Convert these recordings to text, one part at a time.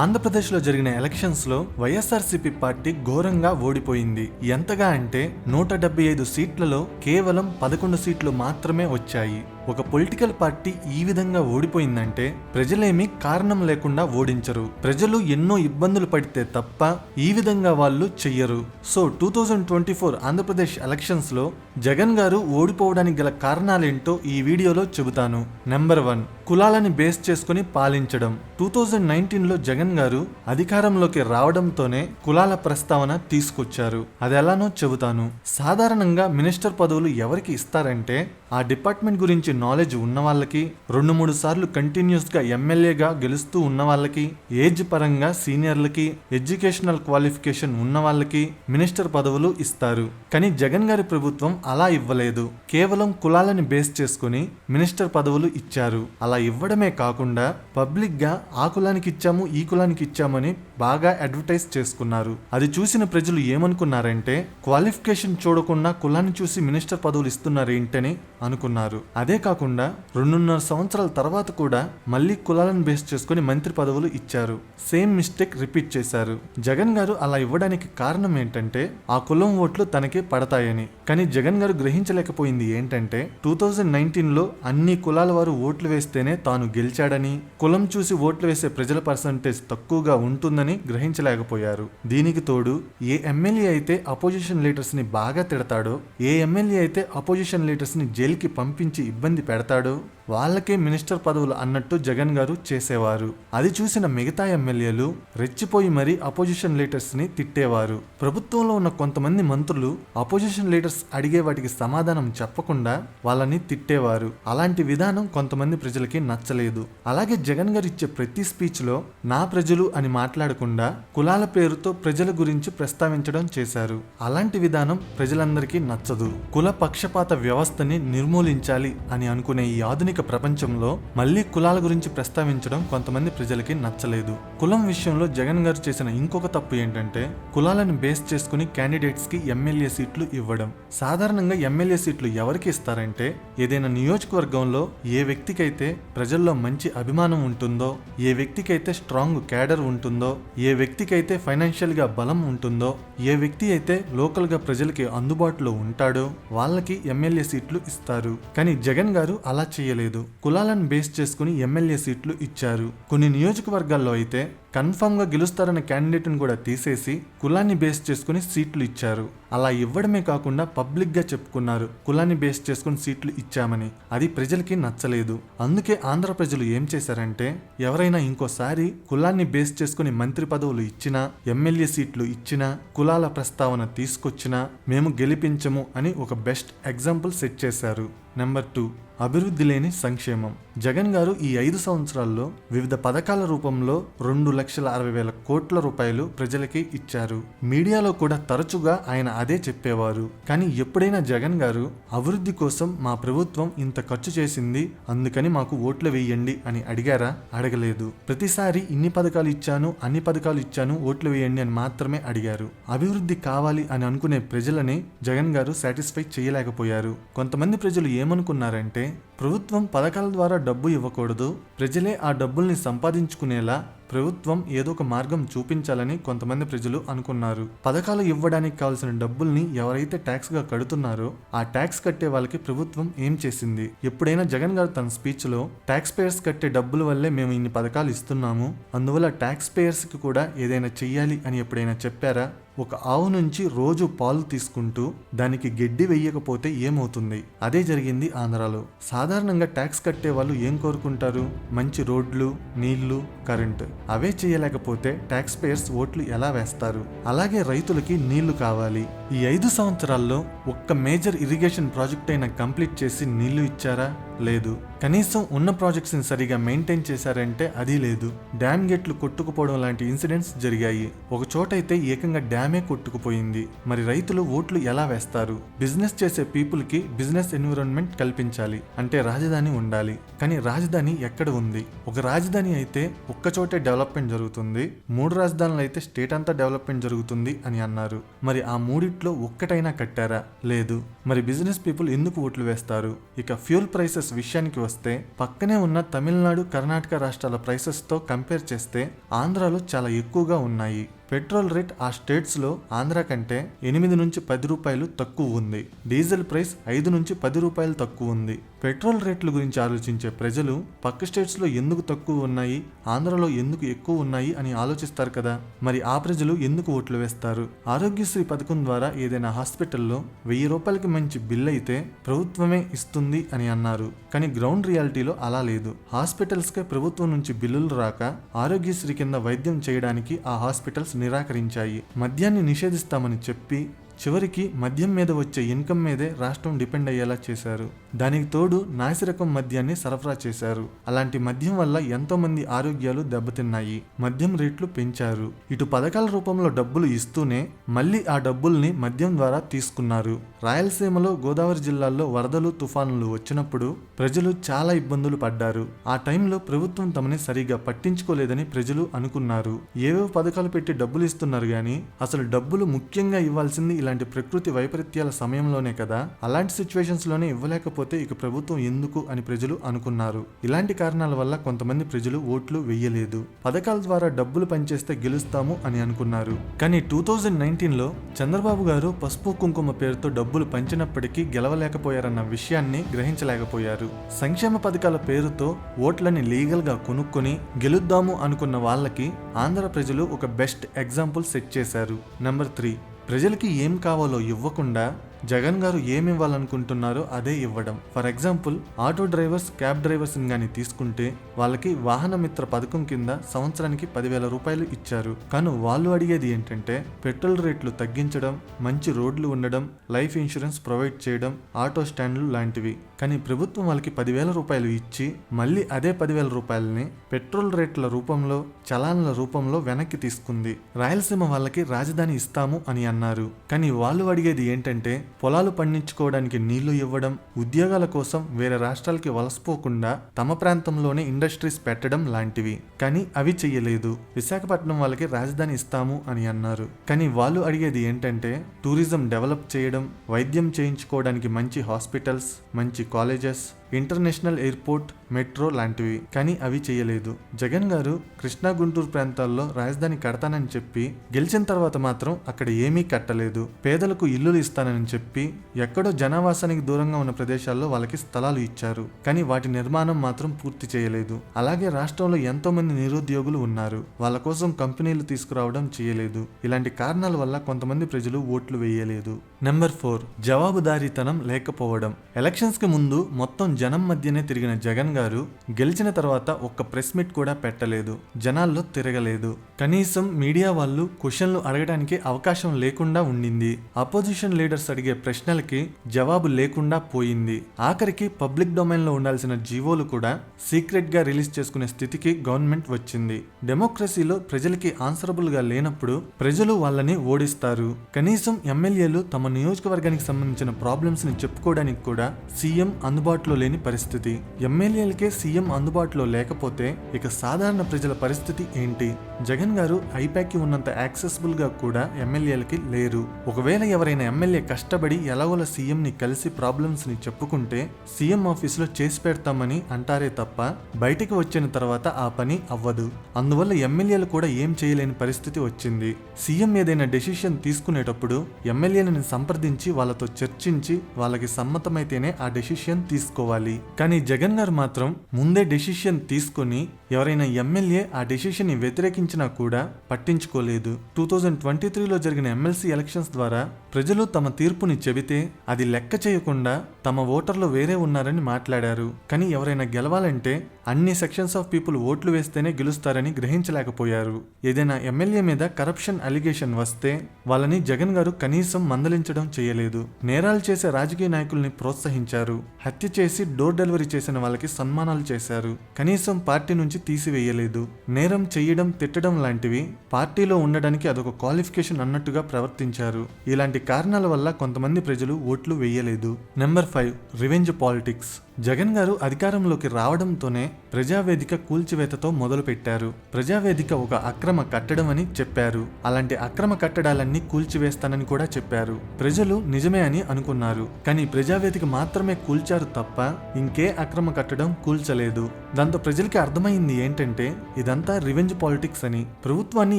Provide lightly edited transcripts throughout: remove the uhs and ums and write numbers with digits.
ఆంధ్రప్రదేశ్లో జరిగిన ఎలక్షన్స్లో వైఎస్ఆర్సీపీ పార్టీ ఘోరంగా ఓడిపోయింది. ఎంతగా అంటే 175 సీట్లలో కేవలం 11 సీట్లు మాత్రమే వచ్చాయి. ఒక పొలిటికల్ పార్టీ ఈ విధంగా ఓడిపోయిందంటే ప్రజలేమీ కారణం లేకుండా ఓడించరు. ప్రజలు ఎన్నో ఇబ్బందులు పడితే తప్ప ఈ విధంగా వాళ్ళు చెయ్యరు. సో 2024 ఆంధ్రప్రదేశ్ ఎలక్షన్స్ లో జగన్ గారు ఓడిపోవడానికి గల కారణాలేంటో ఈ వీడియోలో చెబుతాను. నెంబర్ 1, కులాలని బేస్ చేసుకుని పాలించడం. 2019లో జగన్ గారు అధికారంలోకి రావడంతోనే కులాల ప్రస్తావన తీసుకొచ్చారు. అది ఎలానో చెబుతాను. సాధారణంగా మినిస్టర్ పదవులు ఎవరికి ఇస్తారంటే ఆ డిపార్ట్మెంట్ గురించి నాలెడ్జ్ ఉన్న వాళ్ళకి, 2-3 సార్లు కంటిన్యూస్ గా ఎమ్మెల్యేగా గెలుస్తూ ఉన్న వాళ్ళకి, ఏజ్ పరంగా సీనియర్లకి, ఎడ్యుకేషనల్ క్వాలిఫికేషన్ ఉన్న వాళ్ళకి మినిస్టర్ పదవులు ఇస్తారు. కానీ జగన్ గారి ప్రభుత్వం అలా ఇవ్వలేదు. కేవలం కులాలని బేస్ చేసుకుని మినిస్టర్ పదవులు ఇచ్చారు. అలా ఇవ్వడమే కాకుండా పబ్లిక్ గా ఆ కులానికి ఇచ్చాము, ఈ కులానికి ఇచ్చామని బాగా అడ్వర్టైజ్ చేసుకున్నారు. అది చూసిన ప్రజలు ఏమనుకున్నారంటే క్వాలిఫికేషన్ చూడకుండా కులాన్ని చూసి మినిస్టర్ పదవులు ఇస్తున్నారేంటని అనుకున్నారు. అదే కాకుండా 2.5 సంవత్సరాల తర్వాత కూడా మళ్ళీ కులాలను బేస్ చేసుకుని మంత్రి పదవులు ఇచ్చారు. సేమ్ మిస్టేక్ రిపీట్ చేశారు. జగన్ గారు అలా ఇవ్వడానికి కారణం ఏంటంటే ఆ కులం ఓట్లు తనకే పడతాయని. కానీ జగన్ గారు గ్రహించలేకపోయింది ఏంటంటే 2019లో అన్ని కులాల వారు ఓట్లు వేస్తేనే తాను గెలిచాడని, కులం చూసి ఓట్లు వేసే ప్రజల పర్సంటేజ్ తక్కువగా ఉంటుందని గ్రహించలేకపోయారు. దీనికి తోడు ఏ ఎమ్మెల్యే అయితే అపోజిషన్ లీడర్స్ ని బాగా తిడతాడో, ఏ ఎమ్మెల్యే అయితే అపోజిషన్ లీడర్స్ ని జైలుకి పంపించి ఇబ్బంది పెడతాడో వాళ్ళకే మినిస్టర్ పదవులు అన్నట్టు జగన్ గారు చేసేవారు. అది చూసిన మిగతా ఎమ్మెల్యేలు రెచ్చిపోయి మరీ అపోజిషన్ లీడర్స్ ని తిట్టేవారు. ప్రభుత్వంలో ఉన్న కొంతమంది మంత్రులు అపోజిషన్ లీడర్స్ అడిగే వాటికి సమాధానం చెప్పకుండా వాళ్ళని తిట్టేవారు. అలాంటి విధానం కొంతమంది ప్రజలకి నచ్చలేదు. అలాగే జగన్ గారు ఇచ్చే ప్రతి స్పీచ్ లో నా ప్రజలు అని మాట్లాడకుండా కులాల పేరుతో ప్రజల గురించి ప్రస్తావించడం చేశారు. అలాంటి విధానం ప్రజలందరికీ నచ్చదు. కుల పక్షపాత వ్యవస్థని నిర్మూలించాలి అని అనుకునే ఈ ఆధునిక ప్రపంచంలో మళ్ళీ కులాల గురించి ప్రస్తావించడం కొంతమంది ప్రజలకి నచ్చలేదు. కులం విషయంలో జగన్ గారు చేసిన ఇంకొక తప్పు ఏంటంటే కులాలను బేస్ చేసుకుని క్యాండిడేట్స్ కి ఎమ్మెల్యే సీట్లు ఇవ్వడం. సాధారణంగా ఎమ్మెల్యే సీట్లు ఎవరికి ఇస్తారంటే ఏదైనా నియోజకవర్గంలో ఏ వ్యక్తికైతే ప్రజల్లో మంచి అభిమానం ఉంటుందో, ఏ వ్యక్తికైతే స్ట్రాంగ్ క్యాడర్ ఉంటుందో, ఏ వ్యక్తికైతే ఫైనాన్షియల్ గా బలం ఉంటుందో, ఏ వ్యక్తి అయితే లోకల్ గా ప్రజలకి అందుబాటులో ఉంటాడో వాళ్ళకి ఎమ్మెల్యే సీట్లు ఇస్తారు. కానీ జగన్ గారు అలా చేయలేదు. కులాలను బేస్ చేసుకుని ఎమ్మెల్యే సీట్లు ఇచ్చారు. కొన్ని నియోజకవర్గాల్లో అయితే కన్ఫర్మ్ గా గెలుస్తారన్న క్యాండిడేట్ ను కూడా తీసేసి కులాన్ని బేస్ చేసుకుని సీట్లు ఇచ్చారు. అలా ఇవ్వడమే కాకుండా పబ్లిక్ గా చెప్పుకున్నారు కులాన్ని బేస్ చేసుకుని సీట్లు ఇచ్చామని. అది ప్రజలకి నచ్చలేదు. అందుకే ఆంధ్ర ప్రజలు ఏం చేశారంటే ఎవరైనా ఇంకోసారి కులాన్ని బేస్ చేసుకుని మంత్రి పదవులు ఇచ్చినా, ఎమ్మెల్యే సీట్లు ఇచ్చినా, కులాల ప్రస్తావన తీసుకొచ్చినా మేము గెలిపించము అని ఒక బెస్ట్ ఎగ్జాంపుల్ సెట్ చేశారు. నెంబర్ 2, అభివృద్ధి లేని సంక్షేమం. జగన్ గారు ఈ 5 సంవత్సరాల్లో వివిధ పథకాల రూపంలో 2,60,000 కోట్ల రూపాయలు ప్రజలకి ఇచ్చారు. మీడియాలో కూడా తరచుగా ఆయన అదే చెప్పేవారు. కానీ ఎప్పుడైనా జగన్ గారు అభివృద్ధి కోసం మా ప్రభుత్వం ఇంత ఖర్చు చేసింది అందుకని మాకు ఓట్లు వేయండి అని అడిగారా? అడగలేదు. ప్రతిసారి ఇన్ని పథకాలు ఇచ్చాను, అన్ని పథకాలు ఇచ్చాను, ఓట్లు వేయండి అని మాత్రమే అడిగారు. అభివృద్ధి కావాలి అని అనుకునే ప్రజలని జగన్ గారు సాటిస్ఫై చేయలేకపోయారు. కొంతమంది ప్రజలు ఏమనుకున్నారంటే ప్రభుత్వం పథకాల ద్వారా డబ్బు ఇవ్వకూడదు, ప్రజలే ఆ డబ్బుల్ని సంపాదించుకునేలా ప్రభుత్వం ఏదో ఒక మార్గం చూపించాలని కొంతమంది ప్రజలు అనుకున్నారు. పథకాలు ఇవ్వడానికి కావాల్సిన డబ్బుల్ని ఎవరైతే ట్యాక్స్ గా కడుతున్నారో ఆ ట్యాక్స్ కట్టే వాళ్ళకి ప్రభుత్వం ఏం చేసింది? ఎప్పుడైనా జగన్ గారు తన స్పీచ్ లో ట్యాక్స్ పేయర్స్ కట్టే డబ్బుల వల్లే మేము ఇన్ని పథకాలు ఇస్తున్నాము, అందువల్ల ట్యాక్స్ పేయర్స్ కి కూడా ఏదైనా చెయ్యాలి అని ఎప్పుడైనా చెప్పారా? ఒక ఆవు నుంచి రోజు పాలు తీసుకుంటూ దానికి గడ్డి వెయ్యకపోతే ఏమవుతుంది? అదే జరిగింది ఆంధ్రాలో. సాధారణంగా ట్యాక్స్ కట్టే వాళ్ళు ఏం కోరుకుంటారు? మంచి రోడ్లు, నీళ్లు, కరెంటు. అవే చేయలేకపోతే ట్యాక్స్ పేయర్స్ ఓట్లు ఎలా వేస్తారు? అలాగే రైతులకి నీళ్లు కావాలి. ఈ 5 సంవత్సరాల్లో ఒక్క మేజర్ ఇరిగేషన్ ప్రాజెక్ట్ అయినా కంప్లీట్ చేసి నీళ్లు ఇచ్చారా? లేదు. కనీసం ఉన్న ప్రాజెక్ట్స్ ని సరిగా మెయింటైన్ చేశారంటే అది లేదు. డ్యామ్ గేట్లు కొట్టుకుపోవడం లాంటి ఇన్సిడెంట్స్ జరిగాయి. ఒక చోట అయితే ఏకంగా డ్యామే కొట్టుకుపోయింది. మరి రైతులు ఓట్లు ఎలా వేస్తారు? బిజినెస్ చేసే పీపుల్ కి బిజినెస్ ఎన్విరాన్మెంట్ కల్పించాలి అంటే రాజధాని ఉండాలి. కానీ రాజధాని ఎక్కడ ఉంది? ఒక రాజధాని అయితే ఒక్క చోటే డెవలప్మెంట్ జరుగుతుంది, 3 రాజధానులు అయితే స్టేట్ అంతా డెవలప్మెంట్ జరుగుతుంది అని అన్నారు. మరి ఆ మూడిట్లో ఒక్కటైనా కట్టారా? లేదు. మరి బిజినెస్ పీపుల్ ఎందుకు ఓట్లు వేస్తారు? ఇక ఫ్యూల్ ప్రైసెస్ ప్రైసెస్ విషయానికి వస్తే పక్కనే ఉన్న తమిళనాడు, కర్ణాటక రాష్ట్రాల ప్రైసెస్తో కంపేర్ చేస్తే ఆంధ్రాలో చాలా ఎక్కువగా ఉన్నాయి. పెట్రోల్ రేట్ ఆ స్టేట్స్లో ఆంధ్ర కంటే 8 నుంచి 10 రూపాయలు తక్కువ ఉంది. డీజిల్ ప్రైస్ 5 నుంచి 10 రూపాయలు తక్కువ ఉంది. పెట్రోల్ రేట్ల గురించి ఆలోచించే ప్రజలు పక్క స్టేట్స్లో ఎందుకు తక్కువ ఉన్నాయి, ఆంధ్రలో ఎందుకు ఎక్కువ ఉన్నాయి అని ఆలోచిస్తారు కదా. మరి ఆ ప్రజలు ఎందుకు ఓట్లు వేస్తారు? ఆరోగ్యశ్రీ పథకం ద్వారా ఏదైనా హాస్పిటల్లో 1000 రూపాయలకి మంచి బిల్ అయితే ప్రభుత్వమే ఇస్తుంది అని అన్నారు. కానీ గ్రౌండ్ రియాలిటీలో అలా లేదు. హాస్పిటల్స్కే ప్రభుత్వం నుంచి బిల్లులు రాక ఆరోగ్యశ్రీ కింద వైద్యం చేయడానికి ఆ హాస్పిటల్స్ నిరాకరించాయి. మద్యాన్ని నిషేధిస్తామని చెప్పి చివరికి మద్యం మీద వచ్చే ఇన్కమ్ మీదే రాష్ట్రం డిపెండ్ అయ్యేలా చేశారు. దానికి తోడు నాసిరకం మద్యాన్ని సరఫరా చేశారు. అలాంటి మద్యం వల్ల ఎంతో మంది ఆరోగ్యాలు దెబ్బతిన్నాయి. మద్యం రేట్లు పెంచారు. ఇటు పథకాల రూపంలో డబ్బులు ఇస్తూనే మళ్ళీ ఆ డబ్బుల్ని మద్యం ద్వారా తీసుకున్నారు. రాయలసీమలో, గోదావరి జిల్లాల్లో వరదలు, తుఫానులు వచ్చినప్పుడు ప్రజలు చాలా ఇబ్బందులు పడ్డారు. ఆ టైంలో ప్రభుత్వం తమని సరిగా పట్టించుకోలేదని ప్రజలు అనుకున్నారు. ఏవేవో పథకాలు పెట్టి డబ్బులు ఇస్తున్నారు గానీ అసలు డబ్బులు ముఖ్యంగా ఇవ్వాల్సింది ఇలాంటి ప్రకృతి వైపరీత్యాల సమయంలోనే కదా. అలాంటి సిచ్యువేషన్స్ లోనే ఇవ్వలేకపోతే ఇక ప్రభుత్వం ఎందుకు అని ప్రజలు అనుకున్నారు. ఇలాంటి కారణాల వల్ల కొంతమంది ప్రజలు ఓట్లు వెయ్యలేదు. పథకాల ద్వారా డబ్బులు పనిచేస్తే గెలుస్తాము అని అనుకున్నారు. కానీ 2019లో చంద్రబాబు గారు పసుపు కుంకుమ పేరుతో డబ్బులు పంచినప్పటికీ గెలవలేకపోయారన్న విషయాన్ని గ్రహించలేకపోయారు. సంక్షేమ పథకాల పేరుతో ఓట్లని లీగల్ గా కొనుక్కొని గెలుద్దాము అనుకున్న వాళ్ళకి ఆంధ్ర ప్రజలు ఒక బెస్ట్ ఎగ్జాంపుల్ సెట్ చేశారు. నెంబర్ 3, ప్రజలకి ఏం కావాలో ఇవ్వకుండా జగన్ గారు ఏమి ఇవ్వాలనుకుంటున్నారో అదే ఇవ్వడం. For example, auto drivers, cab drivers గాని తీసుకుంటే వాళ్ళకి వాహన మిత్ర పథకం కింద సంవత్సరానికి 10,000 రూపాయలు ఇచ్చారు. కానీ వాళ్ళు అడిగేది ఏంటంటే పెట్రోల్ రేట్లు తగ్గించడం, మంచి రోడ్లు ఉండడం, లైఫ్ ఇన్సూరెన్స్ ప్రొవైడ్ చేయడం, ఆటో స్టాండ్లు లాంటివి. కానీ ప్రభుత్వం వాళ్ళకి 10,000 రూపాయలు ఇచ్చి మళ్ళీ అదే 10,000 రూపాయలని పెట్రోల్ రేట్ల రూపంలో, చలాన్ల రూపంలో వెనక్కి తీసుకుంది. రాయలసీమ వాళ్ళకి రాజధాని ఇస్తాము అని అన్నారు. కానీ వాళ్ళు అడిగేది ఏంటంటే పొలాలు పండించుకోవడానికి నీళ్లు ఇవ్వడం, ఉద్యోగాల కోసం వేరే రాష్ట్రాలకి వలసపోకుండా తమ ప్రాంతంలోనే ఇండస్ట్రీస్ పెట్టడం లాంటివి. కానీ అవి చెయ్యలేదు. విశాఖపట్నం వాళ్ళకి రాజధాని ఇస్తాము అని అన్నారు. కానీ వాళ్ళు అడిగేది ఏంటంటే టూరిజం డెవలప్ చేయడం, వైద్యం చేయించుకోవడానికి మంచి హాస్పిటల్స్, మంచి కాలేజెస్, ఇంటర్నేషనల్ ఎయిర్పోర్ట్, మెట్రో లాంటివి. కానీ అవి చేయలేదు. జగన్ గారు కృష్ణా, గుంటూరు ప్రాంతాల్లో రాజధాని కడతానని చెప్పి గెలిచిన తర్వాత మాత్రం అక్కడ ఏమీ కట్టలేదు. పేదలకు ఇల్లులు ఇస్తానని చెప్పి ఎక్కడో జనావాసానికి దూరంగా ఉన్న ప్రదేశాల్లో వాళ్ళకి స్థలాలు ఇచ్చారు. కానీ వాటి నిర్మాణం మాత్రం పూర్తి చేయలేదు. అలాగే రాష్ట్రంలో ఎంతో మంది నిరుద్యోగులు ఉన్నారు. వాళ్ళ కోసం కంపెనీలు తీసుకురావడం చేయలేదు. ఇలాంటి కారణాల వల్ల కొంతమంది ప్రజలు ఓట్లు వేయలేదు. నెంబర్ 4, జవాబుదారీతనం లేకపోవడం. ఎలక్షన్స్ కి ముందు మొత్తం జనం మధ్యనే తిరిగిన జగన్ గారు గెలిచిన తర్వాత ఒక్క ప్రెస్ మీట్ కూడా పెట్టలేదు. జనాల్లో తిరగలేదు. కనీసం మీడియా వాళ్ళు క్వశ్చన్లు అడగడానికి అవకాశం లేకుండా ఉండింది. అపోజిషన్ లీడర్స్ అడిగే ప్రశ్నలకి జవాబు లేకుండా పోయింది. ఆఖరికి పబ్లిక్ డొమైన్ లో ఉండాల్సిన జీవోలు కూడా సీక్రెట్ గా రిలీజ్ చేసుకునే స్థితికి గవర్నమెంట్ వచ్చింది. డెమోక్రసీలో ప్రజలకి ఆన్సరబుల్ గా లేనప్పుడు ప్రజలు వాళ్ళని ఓడిస్తారు. కనీసం ఎమ్మెల్యేలు తమ నియోజకవర్గానికి సంబంధించిన ప్రాబ్లమ్స్ ని చెప్పుకోవడానికి కూడా సీఎం అందుబాటులో లేని పరిస్థితి. ఎమ్మెల్యేలకే సీఎం అందుబాటులో లేకపోతే ఇక సాధారణ ప్రజల పరిస్థితి ఏంటి? జగన్ గారు ఐపాక్కి ఉన్నంత యాక్సెసిబుల్ గా కూడా ఎమ్మెల్యేలకి లేరు. ఒకవేళ ఎవరైనా ఎమ్మెల్యే కష్టపడి ఎలాగోలా సీఎం ని కలిసి ప్రాబ్లమ్స్ ని చెప్పుకుంటే సీఎం ఆఫీస్ లో చేసి పెడతామని అంటారే తప్ప బయటికి వచ్చిన తర్వాత ఆ పని అవ్వదు. అందువల్ల ఎమ్మెల్యేలు కూడా ఏం చేయలేని పరిస్థితి వచ్చింది. సీఎం ఏదైనా డెసిషన్ తీసుకునేటప్పుడు ఎమ్మెల్యేలను సంప్రదించి వాళ్ళతో చర్చించి వాళ్ళకి సమ్మతమైతేనే ఆ డెసిషన్ తీసుకోవాలి. కానీ జగన్ గారు మాత్రం ముందే డెసిషన్ తీసుకొని ఎవరైనా ఎమ్మెల్యే ఆ డెసిషన్ ని వ్యతిరేకించినా కూడా పట్టించుకోలేదు. 2023లో జరిగిన ఎమ్మెల్సీ ఎలక్షన్స్ ద్వారా ప్రజలు తమ తీర్పుని చెబితే అది లెక్క చేయకుండా తమ ఓటర్లు వేరే ఉన్నారని మాట్లాడారు. కానీ ఎవరైనా గెలవాలంటే అన్ని సెక్షన్స్ ఆఫ్ పీపుల్ ఓట్లు వేస్తేనే గెలుస్తారని గ్రహించలేకపోయారు. ఏదైనా ఎమ్మెల్యే మీద కరప్షన్ అలిగేషన్ వస్తే వాళ్ళని జగన్ గారు కనీసం మందలించడం చేయలేదు. నేరాలు చేసే రాజకీయ నాయకుల్ని ప్రోత్సహించారు. హత్య చేసి డోర్ డెలివరీ చేసిన వాళ్ళకి సన్మానాలు చేశారు. కనీసం పార్టీ నుంచి తీసివేయలేదు. నేరం చెయ్యడం, తిట్టడం లాంటివి పార్టీలో ఉండడానికి అదొక క్వాలిఫికేషన్ అన్నట్టుగా ప్రవర్తించారు. ఇలాంటి కారణాల వల్ల కొంతమంది ప్రజలు ఓట్లు వేయలేదు. Number 5, revenge politics. జగన్ గారు అధికారంలోకి రావడంతోనే ప్రజావేదిక కూల్చివేతతో మొదలుపెట్టారు. ప్రజావేదిక ఒక అక్రమ కట్టడం అని చెప్పారు. అలాంటి అక్రమ కట్టడాలన్నీ కూల్చివేస్తానని కూడా చెప్పారు. ప్రజలు నిజమే అని అనుకున్నారు. కానీ ప్రజావేదిక మాత్రమే కూల్చారు తప్ప ఇంకే అక్రమ కట్టడం కూల్చలేదు. దాంతో ప్రజలకి అర్థమైంది ఏంటంటే ఇదంతా రివెంజ్ పాలిటిక్స్ అని. ప్రభుత్వాన్ని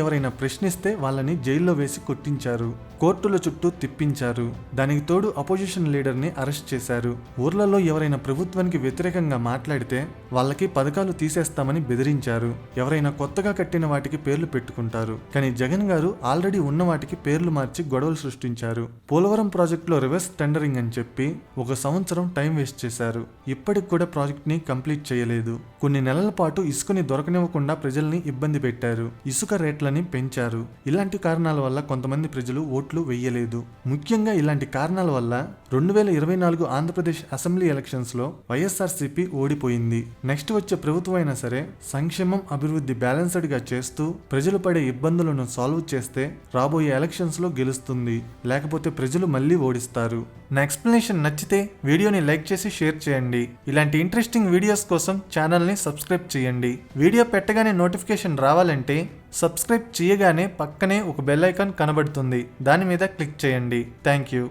ఎవరైనా ప్రశ్నిస్తే వాళ్ళని జైల్లో వేసి కొట్టించారు. కోర్టుల చుట్టూ తిప్పించారు. దానికి తోడు అపోజిషన్ లీడర్ని అరెస్ట్ చేశారు. ఊర్లలో ఎవరైనా ప్రభుత్వానికి వ్యతిరేకంగా మాట్లాడితే వాళ్ళకి పథకాలు తీసేస్తామని బెదిరించారు. ఎవరైనా కొత్తగా కట్టిన వాటికి పేర్లు పెట్టుకుంటారు. కానీ జగన్ గారు ఆల్రెడీ ఉన్న వాటికి పేర్లు మార్చి గొడవలు సృష్టించారు. పోలవరం ప్రాజెక్టులో రివర్స్ టెండరింగ్ అని చెప్పి 1 సంవత్సరం టైం వేస్ట్ చేశారు. ఇప్పటికి కూడా ప్రాజెక్ట్ ని కంప్లీట్ చేయలేదు. కొన్ని నెలల పాటు ఇసుకని దొరకనివ్వకుండా ప్రజల్ని ఇబ్బంది పెట్టారు. ఇసుక రేట్లని పెంచారు. ఇలాంటి కారణాల వల్ల కొంతమంది ప్రజలు ఓట్లు వెయ్యలేదు. ముఖ్యంగా ఇలాంటి కారణాల వల్ల 2024 ఆంధ్రప్రదేశ్ అసెంబ్లీ ఎలక్షన్స్ లో వైఎస్ఆర్సీపీ ఓడిపోయింది. నెక్స్ట్ వచ్చే ప్రభుత్వం అయినా సరే సంక్షేమం అభివృద్ధి బ్యాలెన్స్డ్ గా చేస్తూ ప్రజలు పడే ఇబ్బందులను సాల్వ్ చేస్తే రాబోయే ఎలక్షన్స్ లో గెలుస్తుంది. లేకపోతే ప్రజలు మళ్ళీ ఓడిస్తారు. నా ఎక్స్ప్లెనేషన్ నచ్చితే వీడియోని లైక్ చేసి షేర్ చేయండి. ఇలాంటి ఇంట్రెస్టింగ్ వీడియోస్ కోసం ఛానల్ని సబ్స్క్రైబ్ చేయండి. వీడియో పెట్టగానే నోటిఫికేషన్ రావాలంటే సబ్స్క్రైబ్ చేయగానే పక్కనే ఒక బెల్ ఐకాన్ కనబడుతుంది. దాని మీద క్లిక్ చేయండి. Thank you.